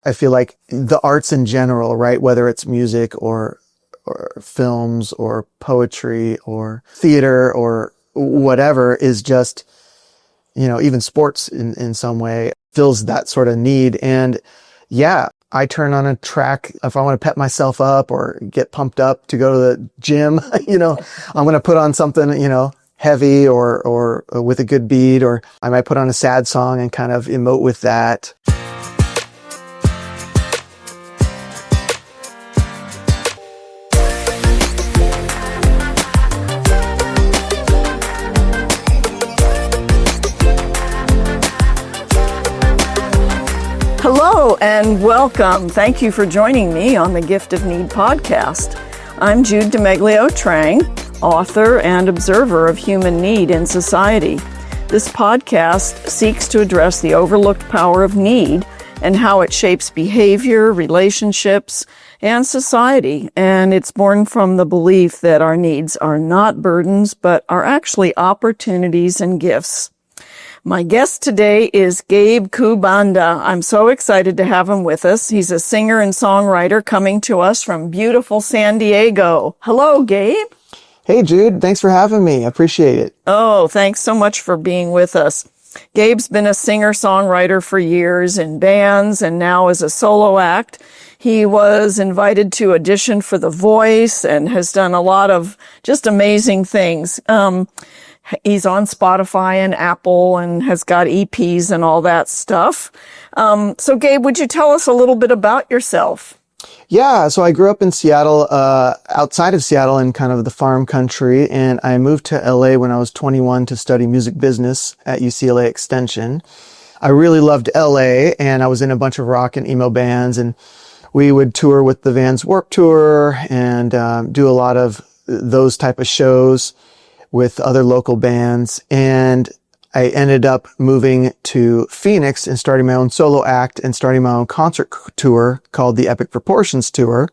I feel like the arts in general, right? Whether it's music or films or poetry or theater or whatever, is just, even sports in some way fills that sort of need. And yeah, I turn on a track if I want to pep myself up or get pumped up to go to the gym. I'm going to put on something, heavy or with a good beat, or I might put on a sad song and kind of emote with that. Hello and welcome. Thank you for joining me on the Gift of Need podcast. I'm Jude Demeglio-Trang, author and observer of human need in society. This podcast seeks to address the overlooked power of need and how it shapes behavior, relationships, and society. And it's born from the belief that our needs are not burdens, but are actually opportunities and gifts. My guest today is Gabe Kubanda. I'm so excited to have him with us. He's a singer and songwriter coming to us from beautiful San Diego. Hello, Gabe. Hey, Jude. Thanks for having me. I appreciate it. Oh, thanks so much for being with us. Gabe's been a singer-songwriter for years in bands and now as a solo act. He was invited to audition for The Voice and has done a lot of just amazing things. He's on Spotify and Apple and has got EPs and all that stuff. So Gabe, would you tell us a little bit about yourself? Yeah, so I grew up in Seattle, outside of Seattle in kind of the farm country, and I moved to LA when I was 21 to study music business at UCLA Extension. I really loved LA, and I was in a bunch of rock and emo bands, and we would tour with the Vans Warped Tour and do a lot of those type of shows with other local bands. And I ended up moving to Phoenix and starting my own solo act and starting my own concert tour called the Epic Proportions Tour.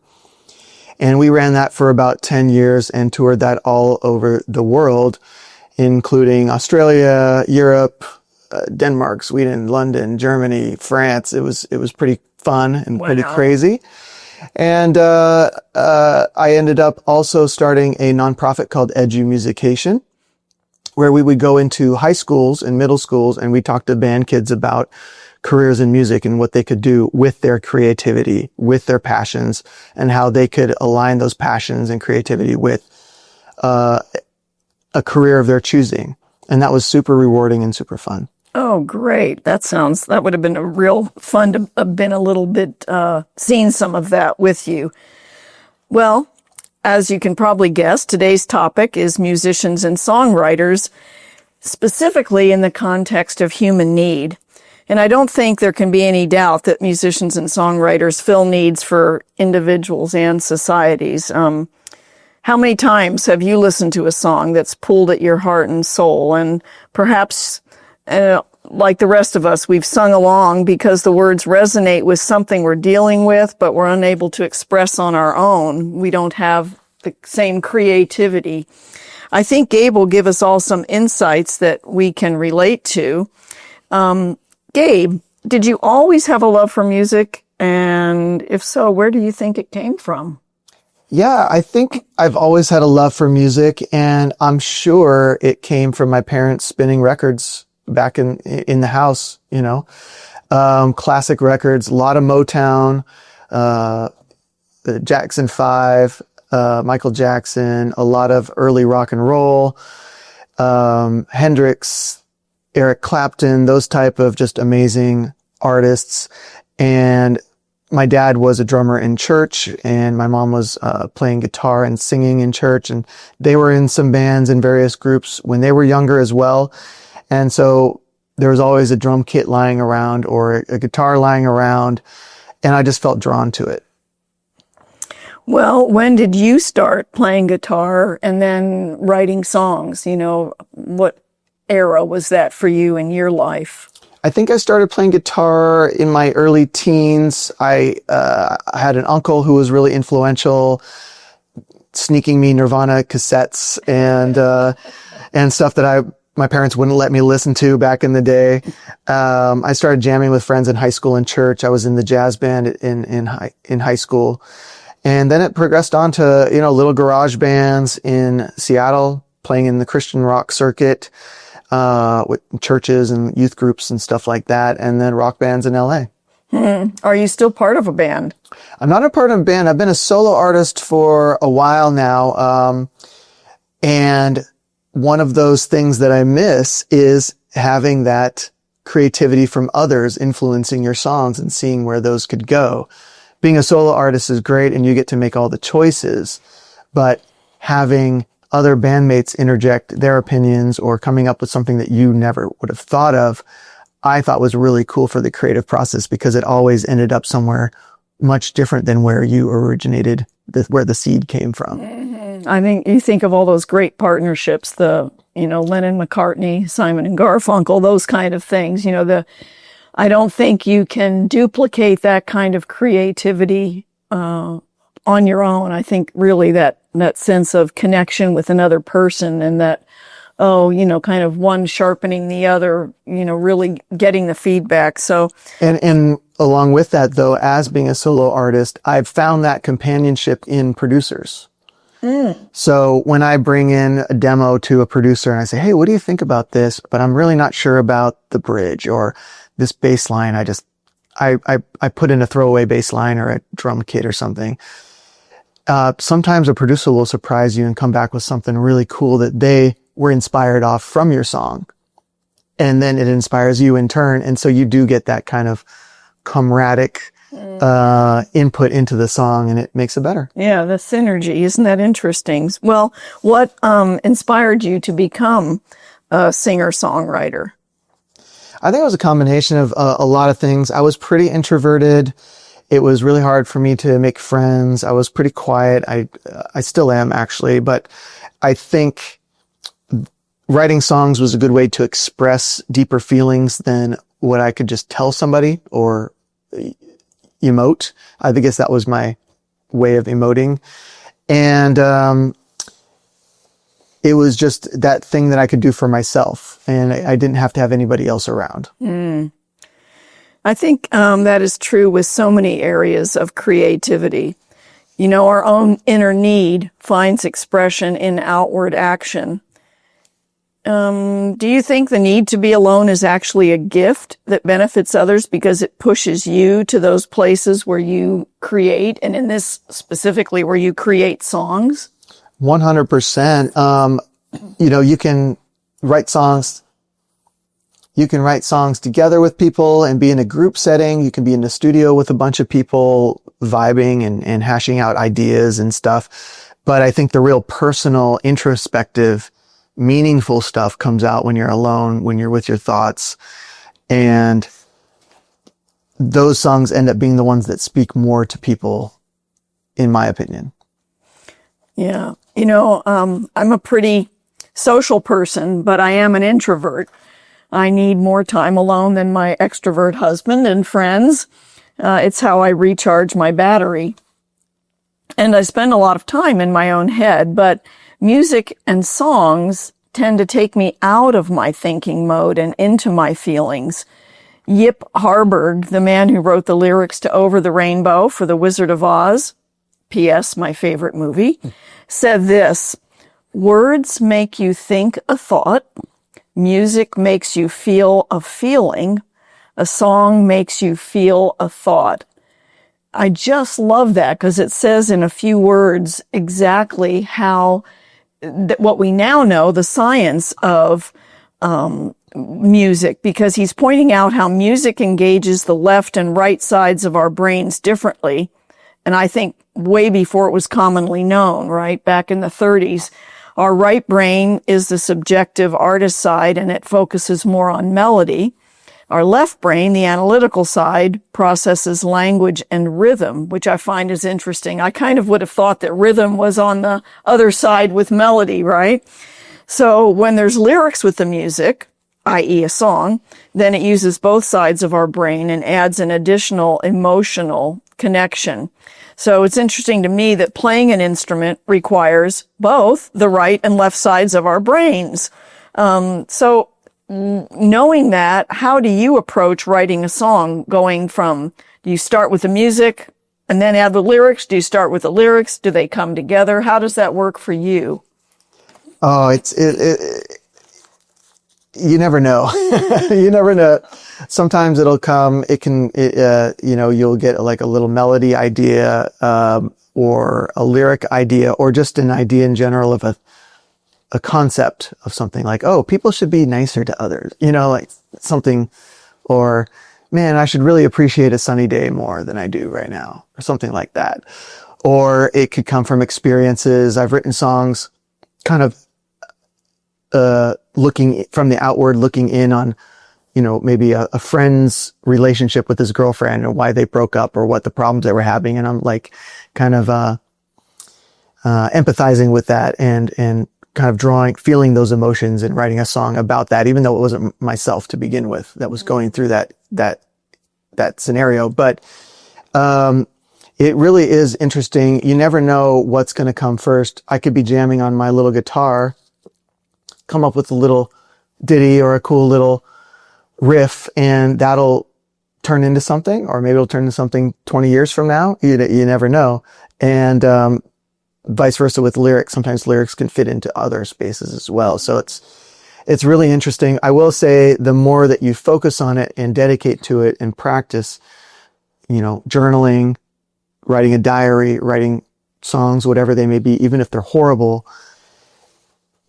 And we ran that for about 10 years and toured that all over the world, including Australia, Europe, Denmark, Sweden, London, Germany, France. It was pretty fun and pretty crazy. And I ended up also starting a nonprofit called Edumusication, where we would go into high schools and middle schools and we talk to band kids about careers in music and what they could do with their creativity, with their passions, and how they could align those passions and creativity with a career of their choosing. And that was super rewarding and super fun. Oh, great. That would have been a real fun to have been a little bit, seen some of that with you. Well, as you can probably guess, today's topic is musicians and songwriters, specifically in the context of human need. And I don't think there can be any doubt that musicians and songwriters fill needs for individuals and societies. How many times have you listened to a song that's pulled at your heart and soul, and perhaps like the rest of us, we've sung along because the words resonate with something we're dealing with, but we're unable to express on our own. We don't have the same creativity. I think Gabe will give us all some insights that we can relate to. Gabe, did you always have a love for music? And if so, where do you think it came from? Yeah, I think I've always had a love for music, and I'm sure it came from my parents spinning records back in the house, classic records, a lot of Motown, the Jackson 5, Michael Jackson, a lot of early rock and roll, Hendrix, Eric Clapton, those type of just amazing artists. And my dad was a drummer in church, and my mom was playing guitar and singing in church, and they were in some bands and various groups when they were younger as well. And so there was always a drum kit lying around or a guitar lying around, and I just felt drawn to it. Well, when did you start playing guitar and then writing songs? What era was that for you in your life? I think I started playing guitar in my early teens. I had an uncle who was really influential, sneaking me Nirvana cassettes and stuff that I my parents wouldn't let me listen to back in the day. I started jamming with friends in high school and church. I was in the jazz band in high school. And then it progressed on to, little garage bands in Seattle, playing in the Christian rock circuit, with churches and youth groups and stuff like that. And then rock bands in LA. Are you still part of a band? I'm not a part of a band. I've been a solo artist for a while now. And one of those things that I miss is having that creativity from others influencing your songs and seeing where those could go. Being a solo artist is great and you get to make all the choices, but having other bandmates interject their opinions or coming up with something that you never would have thought of, I thought was really cool for the creative process because it always ended up somewhere much different than where you originated, where the seed came from. I think you think of all those great partnerships, Lennon, McCartney, Simon and Garfunkel, those kind of things, I don't think you can duplicate that kind of creativity, on your own. I think really that sense of connection with another person and that, kind of one sharpening the other, really getting the feedback. So, and along with that though, as being a solo artist, I've found that companionship in producers. So when I bring in a demo to a producer and I say, hey, what do you think about this? But I'm really not sure about the bridge or this bass line. I put in a throwaway bass line or a drum kit or something. Sometimes a producer will surprise you and come back with something really cool that they were inspired off from your song. And then it inspires you in turn. And so you do get that kind of camaraderie input into the song and it makes it better. Yeah, the synergy. Isn't that interesting? Well, what inspired you to become a singer-songwriter? I think it was a combination of a lot of things. I was pretty introverted. It was really hard for me to make friends. I was pretty quiet. I still am actually, but I think writing songs was a good way to express deeper feelings than what I could just tell somebody or emote. I guess that was my way of emoting. And it was just that thing that I could do for myself. And I didn't have to have anybody else around. I think that is true with so many areas of creativity. Our own inner need finds expression in outward action. Do you think the need to be alone is actually a gift that benefits others because it pushes you to those places where you create, and in this specifically where you create songs? 100%. You can write songs. You can write songs together with people and be in a group setting. You can be in the studio with a bunch of people vibing and hashing out ideas and stuff. But I think the real personal, introspective, meaningful stuff comes out when you're alone, when you're with your thoughts. And those songs end up being the ones that speak more to people, in my opinion. Yeah. I'm a pretty social person, but I am an introvert. I need more time alone than my extrovert husband and friends. It's how I recharge my battery. And I spend a lot of time in my own head, but music and songs tend to take me out of my thinking mode and into my feelings. Yip Harburg, the man who wrote the lyrics to Over the Rainbow for The Wizard of Oz, P.S., my favorite movie, said this: words make you think a thought, music makes you feel a feeling, a song makes you feel a thought. I just love that because it says in a few words exactly how what we now know, the science of music, because he's pointing out how music engages the left and right sides of our brains differently. And I think way before it was commonly known, right? Back in the 30s, our right brain is the subjective artist side and it focuses more on melody. Our left brain, the analytical side, processes language and rhythm, which I find is interesting. I kind of would have thought that rhythm was on the other side with melody, right? So when there's lyrics with the music, i.e. a song, then it uses both sides of our brain and adds an additional emotional connection. So it's interesting to me that playing an instrument requires both the right and left sides of our brains. So knowing that, how do you approach writing a song? Going from, do you start with the music and then add the lyrics? Do you start with the lyrics? Do they come together? How does that work for you? Oh, you never know. You never know. Sometimes it'll come, you'll get like a little melody idea, or a lyric idea, or just an idea in general of a concept of something like, oh, people should be nicer to others, like something, or man, I should really appreciate a sunny day more than I do right now, or something like that. Or it could come from experiences. I've written songs kind of looking from the outward, looking in on, maybe a friend's relationship with his girlfriend and why they broke up or what the problems they were having. And I'm like kind of empathizing with that and kind of feeling those emotions and writing a song about that, even though it wasn't myself to begin with that was going through that scenario. But it really is interesting. You never know what's going to come first. I could be jamming on my little guitar, come up with a little ditty or a cool little riff, and that'll turn into something, or maybe it'll turn into something 20 years from now. You never know. And vice versa with lyrics. Sometimes lyrics can fit into other spaces as well. So it's really interesting. I will say the more that you focus on it and dedicate to it and practice, journaling, writing a diary, writing songs, whatever they may be, even if they're horrible,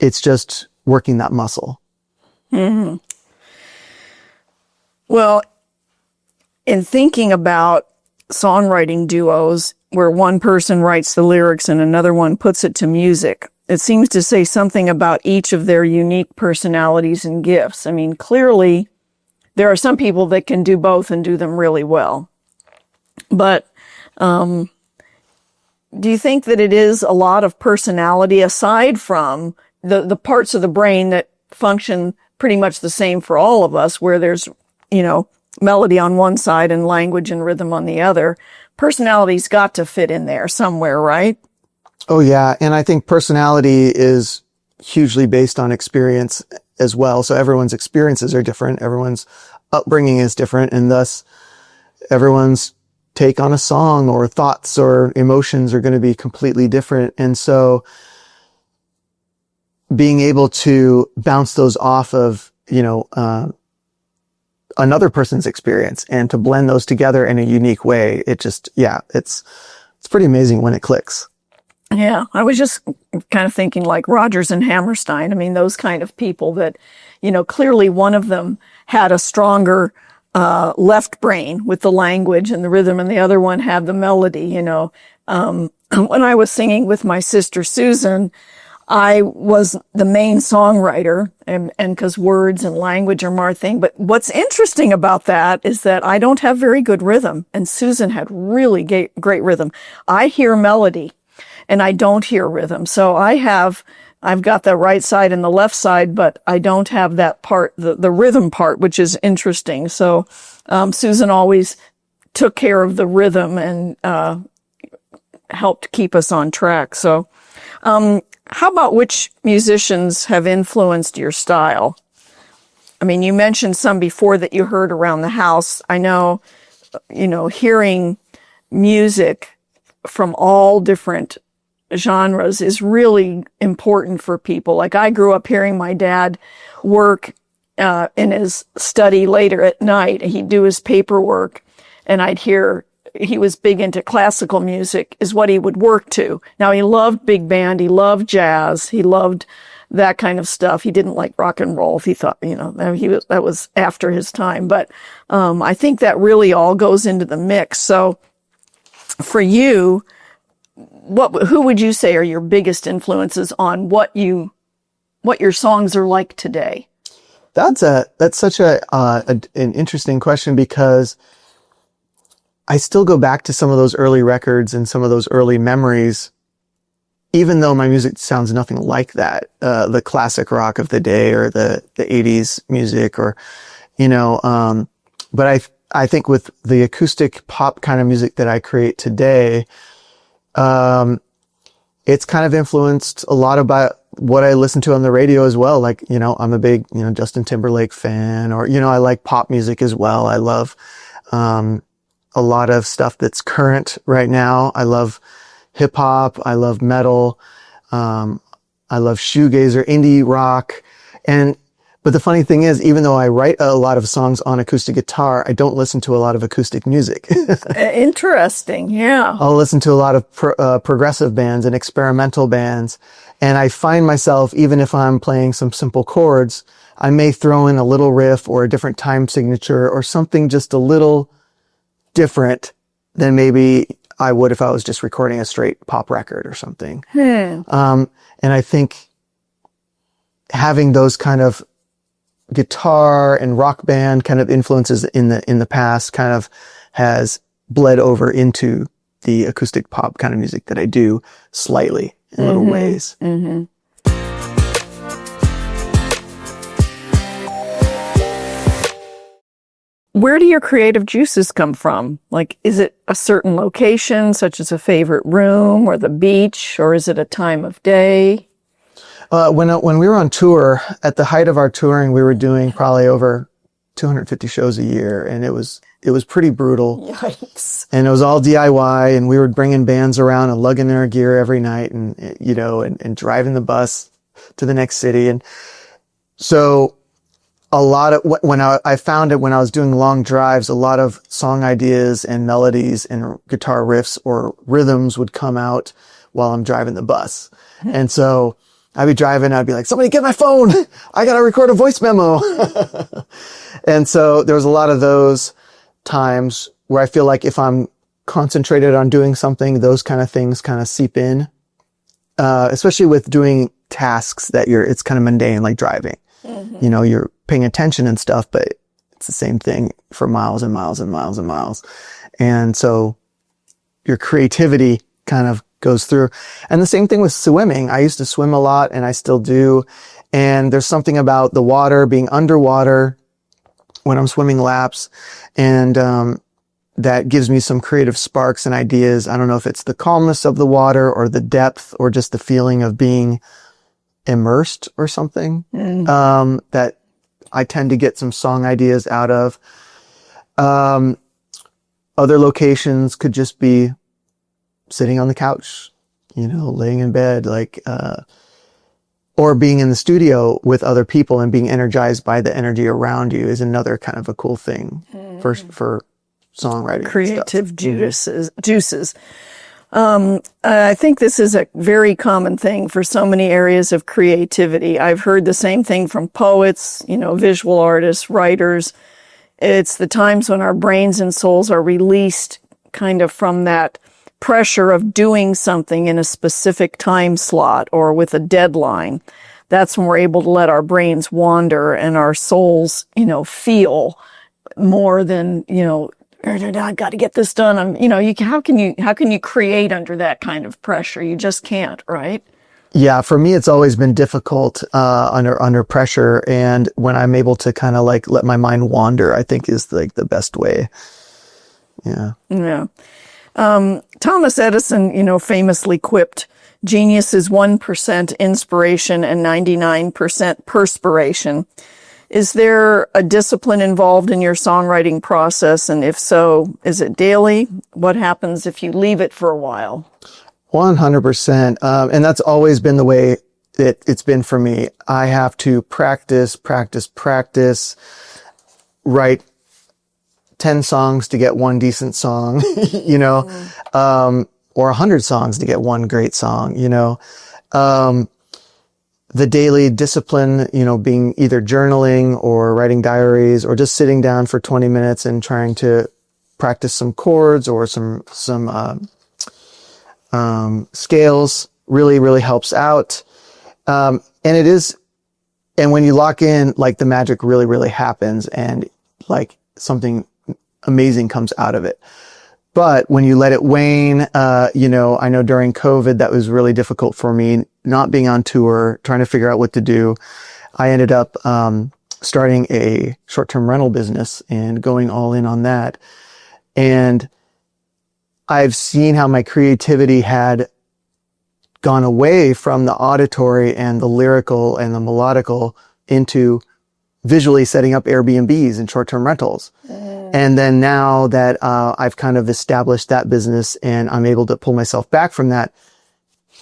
it's just working that muscle. Mm-hmm. Well, in thinking about songwriting duos where one person writes the lyrics and another one puts it to music, it seems to say something about each of their unique personalities and gifts. I mean, clearly there are some people that can do both and do them really well. But do you think that it is a lot of personality aside from the parts of the brain that function pretty much the same for all of us, where there's, melody on one side and language and rhythm on the other? Personality's got to fit in there somewhere, right? Oh yeah. And I think personality is hugely based on experience as well. So everyone's experiences are different. Everyone's upbringing is different. And thus everyone's take on a song or thoughts or emotions are going to be completely different. And so being able to bounce those off of, another person's experience and to blend those together in a unique way, it's pretty amazing when it clicks. Yeah, I was just kind of thinking like Rodgers and Hammerstein. I mean, those kind of people that, clearly one of them had a stronger left brain with the language and the rhythm, and the other one had the melody, When I was singing with my sister Susan, I was the main songwriter, and because words and language are my thing. But what's interesting about that is that I don't have very good rhythm, and Susan had really great rhythm. I hear melody, and I don't hear rhythm. So I've got the right side and the left side, but I don't have that part, the rhythm part, which is interesting. So Susan always took care of the rhythm and helped keep us on track. So how about which musicians have influenced your style? I mean, you mentioned some before that you heard around the house. I know, hearing music from all different genres is really important for people. Like I grew up hearing my dad work in his study later at night. He'd do his paperwork, and I'd hear he was big into classical music is what he would work to. Now he loved big band. He loved jazz. He loved that kind of stuff. He didn't like rock and roll. He thought, that was after his time. But, I think that really all goes into the mix. So for you, who would you say are your biggest influences on what your songs are like today? That's such an interesting question, because I still go back to some of those early records and some of those early memories, even though my music sounds nothing like that, the classic rock of the day or the 80s music, or, but I think with the acoustic pop kind of music that I create today, it's kind of influenced a lot what I listen to on the radio as well. Like, I'm a big, Justin Timberlake fan, or, I like pop music as well. I love, a lot of stuff that's current right now. I love hip hop. I love metal. I love shoegaze or indie rock. But the funny thing is, even though I write a lot of songs on acoustic guitar, I don't listen to a lot of acoustic music. Interesting. Yeah. I'll listen to a lot of progressive bands and experimental bands. And I find myself, even if I'm playing some simple chords, I may throw in a little riff or a different time signature or something just a little different than maybe I would if I was just recording a straight pop record or something. And I think having those kind of guitar and rock band kind of influences in the past kind of has bled over into the acoustic pop kind of music that I do slightly in little ways. Mm-hmm. Where do your creative juices come from? Like, is it a certain location, such as a favorite room or the beach, or is it a time of day? When we were on tour, at the height of our touring, we were doing probably over 250 shows a year, and it was pretty brutal. Yikes. And it was all DIY, and we were bringing bands around and lugging their gear every night, and and driving the bus to the next city. And so a lot of when I found it when I was doing long drives, a lot of song ideas and melodies and guitar riffs or rhythms would come out while I'm driving the bus. And so I'd be driving, I'd be like, somebody get my phone. I got to record a voice memo. And so there was a lot of those times where I feel like if I'm concentrated on doing something, those kind of things kind of seep in, especially with doing tasks that it's kind of mundane, like driving. Mm-hmm. You're paying attention and stuff, but it's the same thing for miles and miles and miles and miles. And so your creativity kind of goes through. And the same thing with swimming. I used to swim a lot, and I still do. And there's something about the water, being underwater when I'm swimming laps, and that gives me some creative sparks and ideas. I don't know if it's the calmness of the water or the depth or just the feeling of being immersed or something, that I tend to get some song ideas out of. Other locations could just be sitting on the couch, laying in bed, or being in the studio with other people and being energized by the energy around you is another kind of a cool thing for songwriting. Creative juices. I think this is a very common thing for so many areas of creativity. I've heard the same thing from poets, visual artists, writers. It's the times when our brains and souls are released kind of from that pressure of doing something in a specific time slot or with a deadline. That's when we're able to let our brains wander and our souls, feel more than, I've got to get this done. How can you create under that kind of pressure? You just can't, right? Yeah, for me, it's always been difficult under pressure, and when I'm able to kind of let my mind wander, I think is the best way. Yeah. Yeah. Thomas Edison, famously quipped, "Genius is 1% inspiration and 99% perspiration." Is there a discipline involved in your songwriting process? And if so, is it daily? What happens if you leave it for a while? 100%. And that's always been the way it's been for me. I have to practice, write 10 songs to get one decent song, or 100 songs to get one great song, the daily discipline, being either journaling or writing diaries or just sitting down for 20 minutes and trying to practice some chords or some scales really, really helps out. And when you lock in, the magic really, really happens and something amazing comes out of it. But when you let it wane, I know during COVID, that was really difficult for me, not being on tour, trying to figure out what to do. I ended up starting a short-term rental business and going all in on that. And I've seen how my creativity had gone away from the auditory and the lyrical and the melodical into visually setting up Airbnbs and short-term rentals. And then now that I've kind of established that business and I'm able to pull myself back from that,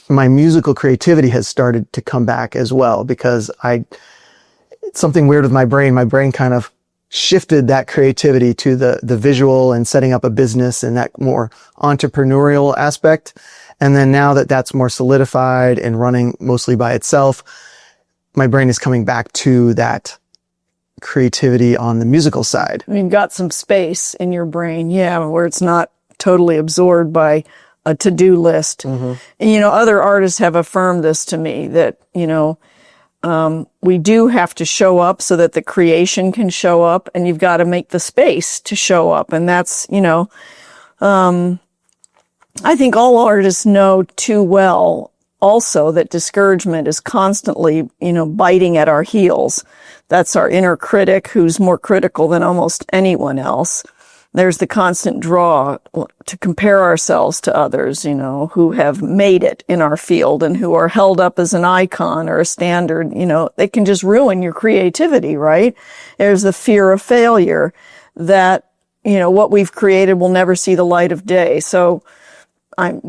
my musical creativity has started to come back as well, because it's something weird with my brain. My brain kind of shifted that creativity to the visual and setting up a business and that more entrepreneurial aspect. And then now that that's more solidified and running mostly by itself, my brain is coming back to that creativity on the musical side. You've got some space in your brain, where it's not totally absorbed by a to-do list. And, other artists have affirmed this to me, that, we do have to show up so that the creation can show up, and you've got to make the space to show up. And that's, I think all artists know too well also that discouragement is constantly, biting at our heels. That's our inner critic, who's more critical than almost anyone else. There's the constant draw to compare ourselves to others, who have made it in our field and who are held up as an icon or a standard. They can just ruin your creativity, right? There's the fear of failure that, what we've created will never see the light of day. So,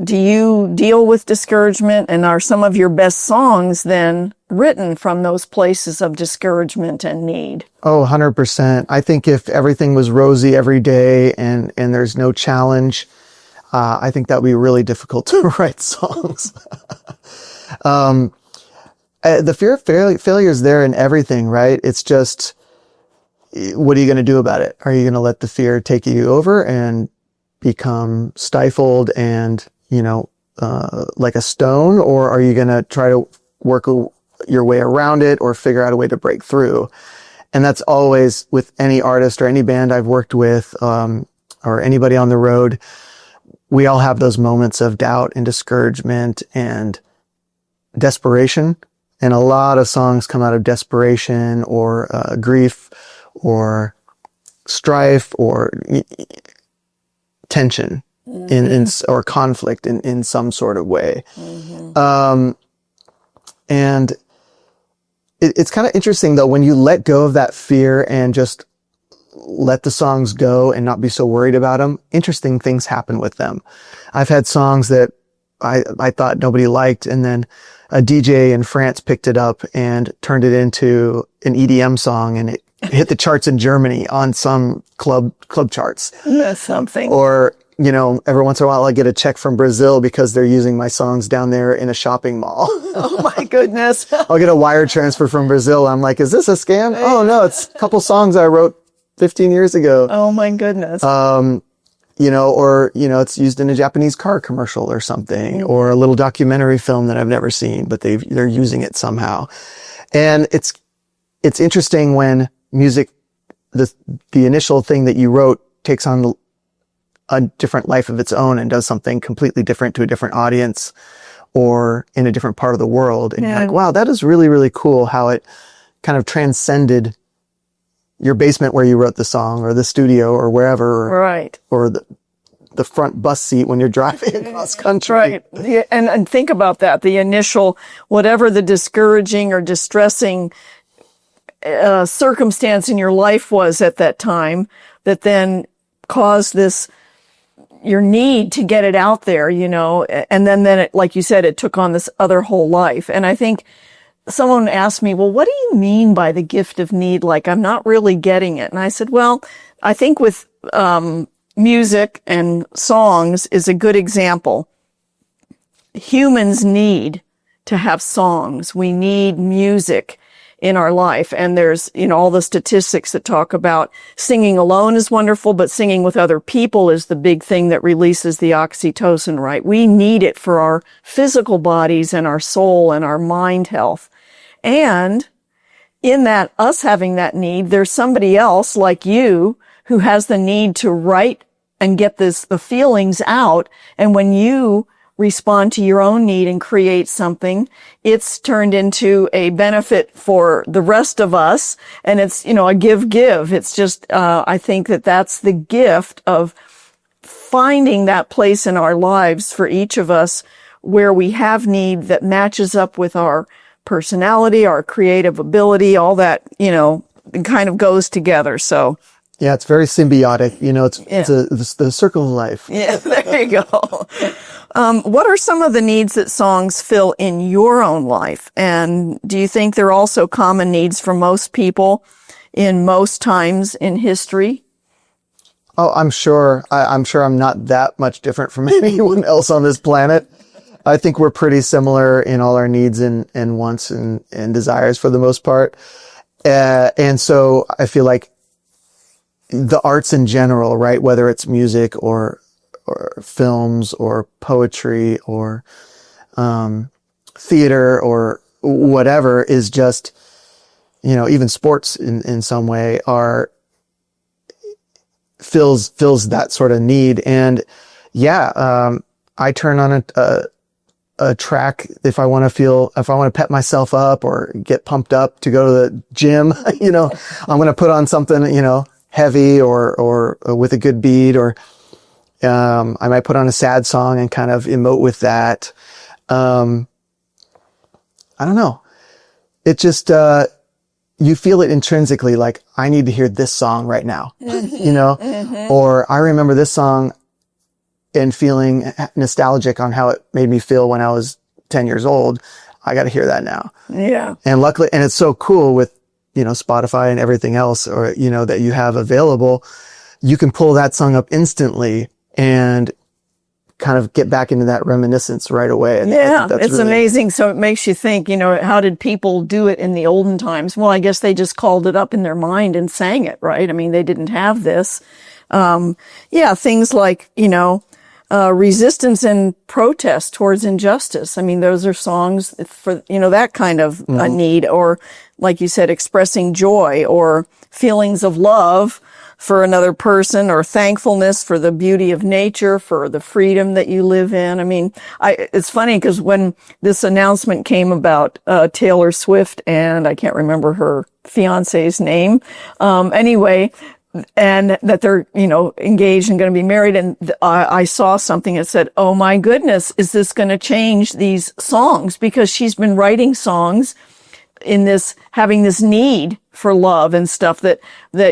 do you deal with discouragement, and are some of your best songs then written from those places of discouragement and need? Oh, 100%. I think if everything was rosy every day and there's no challenge, I think that would be really difficult to write songs. The fear of failure is there in everything, right? It's just, what are you going to do about it? Are you going to let the fear take you over and become stifled and, like a stone? Or are you going to try to work your way around it or figure out a way to break through? And that's always with any artist or any band I've worked with, or anybody on the road. We all have those moments of doubt and discouragement and desperation. And a lot of songs come out of desperation or grief or strife or tension or conflict in some sort of way. And it's kind of interesting though, when you let go of that fear and just let the songs go and not be so worried about them, interesting things happen with them. I've had songs that I thought nobody liked, and then a DJ in France picked it up and turned it into an EDM song, and it hit the charts in Germany on some club charts. That's something. Or, every once in a while I get a check from Brazil because they're using my songs down there in a shopping mall. Oh my goodness. I'll get a wire transfer from Brazil. I'm like, is this a scam? Oh no, it's a couple songs I wrote 15 years ago. Oh my goodness. It's used in a Japanese car commercial or something, or a little documentary film that I've never seen, but they're using it somehow. And it's interesting when music, the initial thing that you wrote takes on a different life of its own and does something completely different to a different audience or in a different part of the world. And you're like, wow, that is really, really cool how it kind of transcended your basement where you wrote the song, or the studio, or wherever, right, or the front bus seat when you're driving across country. Right. Yeah, and think about that. The initial, whatever the discouraging or distressing circumstance in your life was at that time, that then caused your need to get it out there, and then it, like you said, it took on this other whole life. And I think someone asked me, well, what do you mean by the gift of need? Like, I'm not really getting it. And I said, well, I think with music and songs is a good example. Humans need to have songs. We need music in our life. And there's, all the statistics that talk about singing alone is wonderful, but singing with other people is the big thing that releases the oxytocin, right? We need it for our physical bodies and our soul and our mind health. And in that, us having that need, there's somebody else like you who has the need to write and get the feelings out. And when you respond to your own need and create something, it's turned into a benefit for the rest of us. And it's, a give. It's just, I think that's the gift of finding that place in our lives for each of us where we have need that matches up with our personality, our creative ability, all that, it kind of goes together. So Yeah, it's very symbiotic. It's the circle of life. yeah, there you go. What are some of the needs that songs fill in your own life? And do you think they're also common needs for most people in most times in history? Oh, I'm sure. I'm sure I'm not that much different from anyone else on this planet. I think we're pretty similar in all our needs and wants and desires for the most part. And so I feel like the arts in general, right? Whether it's music or films or poetry or theater or whatever, is just, even sports in some way fills that sort of need. And I turn on a track if I want to pep myself up or get pumped up to go to the gym. I'm going to put on something, heavy or with a good beat, or I might put on a sad song and kind of emote with that. I don't know. It just, you feel it intrinsically, like, I need to hear this song right now, or I remember this song and feeling nostalgic on how it made me feel when I was 10 years old. I got to hear that now. Yeah. And luckily, and it's so cool with, Spotify and everything else, or, that you have available, you can pull that song up instantly and kind of get back into that reminiscence right away. And it's really amazing. So it makes you think, how did people do it in the olden times? Well, I guess they just called it up in their mind and sang it, right? I mean, they didn't have this. Things like, resistance and protest towards injustice. I mean, those are songs for, that kind of a need, or like you said, expressing joy or feelings of love for another person, or thankfulness for the beauty of nature, for the freedom that you live in. I mean, it's funny because when this announcement came about Taylor Swift, and I can't remember her fiance's name, anyway, and that they're, engaged and going to be married. And I saw something that said, oh my goodness, is this going to change these songs? Because she's been writing songs having this need for love and stuff that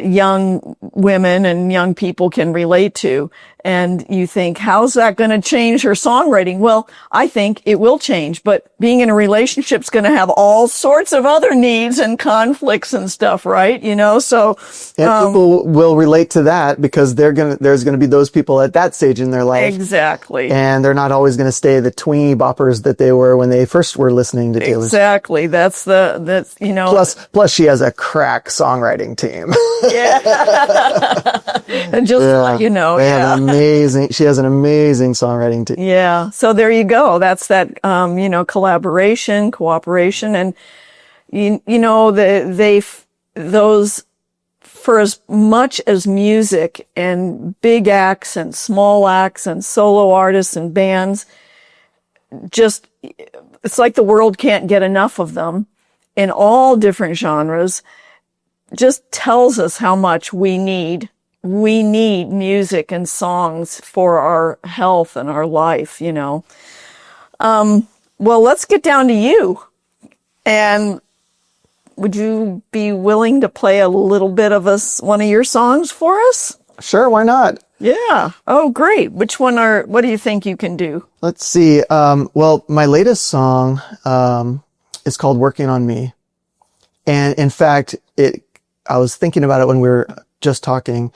young women and young people can relate to. And you think, how's that going to change her songwriting? Well, I think it will change, but being in a relationship is going to have all sorts of other needs and conflicts and stuff, right? So. And people will relate to that because there's going to be those people at that stage in their life. Exactly. And they're not always going to stay the tweeny boppers that they were when they first were listening to Taylor Swift. Exactly. That's. Plus she has a crack songwriting team. Yeah. And just, she has an amazing songwriting team. Yeah. So there you go. That's that, collaboration, cooperation. And, those, for as much as music and big acts and small acts and solo artists and bands, it's like the world can't get enough of them in all different genres. Just tells us how much we need music and songs for our health and our life, Well, let's get down to you. And would you be willing to play a little bit of one of your songs for us? Sure, why not? Yeah. Oh, great. What do you think you can do? Let's see. My latest song is called Working on Me. And in fact, I was thinking about it when we were just talking,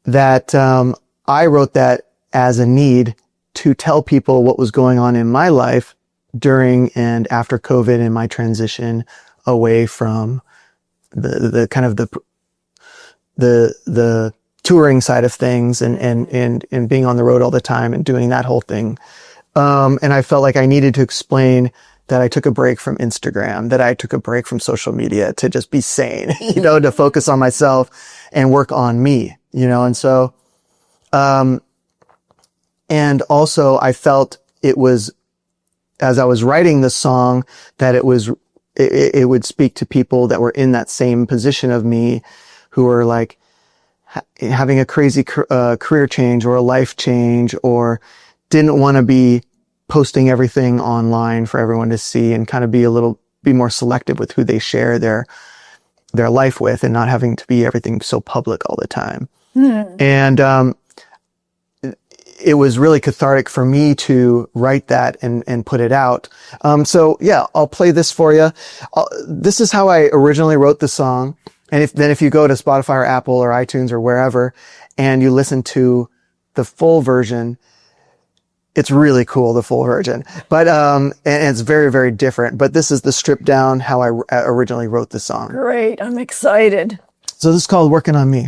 that I wrote that as a need to tell people what was going on in my life during and after COVID and my transition away from the kind of the touring side of things and being on the road all the time and doing that whole thing. And I felt like I needed to explain that I took a break from Instagram, that I took a break from social media to just be sane, to focus on myself and work on me, and so, and also I felt it was, as I was writing the song, that it would speak to people that were in that same position of me, who were like having a crazy career change or a life change, or didn't want to be posting everything online for everyone to see and kind of be more selective with who they share their life with and not having to be everything so public all the time. And it was really cathartic for me to write that and put it out. So yeah, I'll play this for you. This is how I originally wrote the song. And if you go to Spotify or Apple or iTunes or wherever and you listen to the full version, it's really cool, the full version. But and it's very, very different. But this is the stripped down how I originally wrote the song. Great. I'm excited. So this is called Working on Me.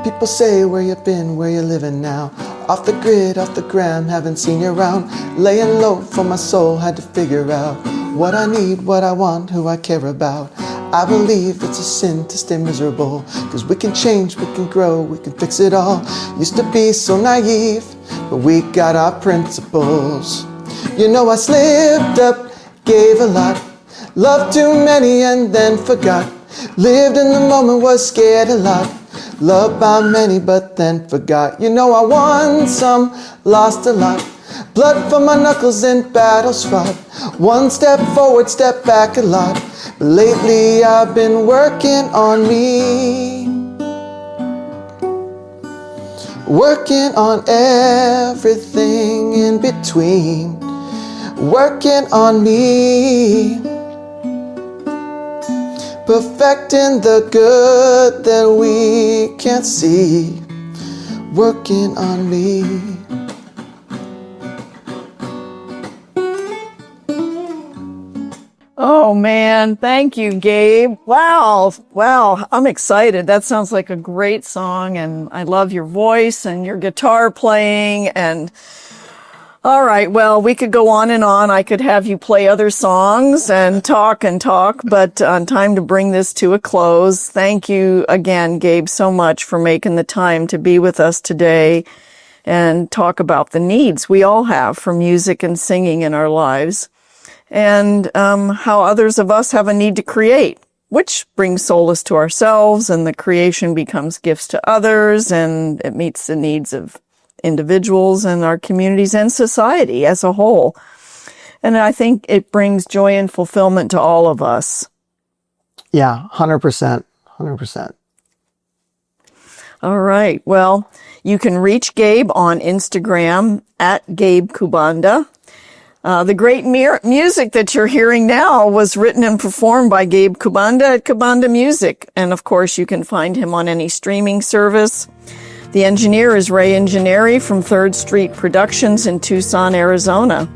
People say where you been, where you living now. Off the grid, off the gram, haven't seen you around. Laying low for my soul, had to figure out what I need, what I want, who I care about. I believe it's a sin to stay miserable, 'cause we can change, we can grow, we can fix it all. Used to be so naive, but we got our principles. You know I slipped up, gave a lot, loved too many and then forgot. Lived in the moment, was scared a lot, loved by many but then forgot. You know I won some, lost a lot, blood from my knuckles in battles fought. One step forward, step back a lot, but lately I've been working on me. Working on everything in between. Working on me. Perfecting the good that we can't see. Working on me. Oh man, thank you, Gabe. Wow, I'm excited. That sounds like a great song, and I love your voice and your guitar playing. And all right, well, we could go on and on. I could have you play other songs and talk, but time to bring this to a close. Thank you again, Gabe, so much for making the time to be with us today and talk about the needs we all have for music and singing in our lives. And how others of us have a need to create, which brings solace to ourselves, and the creation becomes gifts to others, and it meets the needs of individuals and our communities and society as a whole. And I think it brings joy and fulfillment to all of us. Yeah, 100%. 100%. All right. Well, you can reach Gabe on Instagram at Gabe Kubanda. The great music that you're hearing now was written and performed by Gabe Kubanda at Kubanda Music. And of course, you can find him on any streaming service. The engineer is Ray Engineering from 3rd Street Productions in Tucson, Arizona.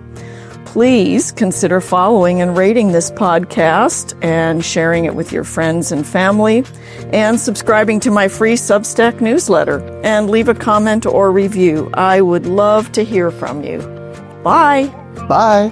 Please consider following and rating this podcast and sharing it with your friends and family, and subscribing to my free Substack newsletter, and leave a comment or review. I would love to hear from you. Bye. Bye.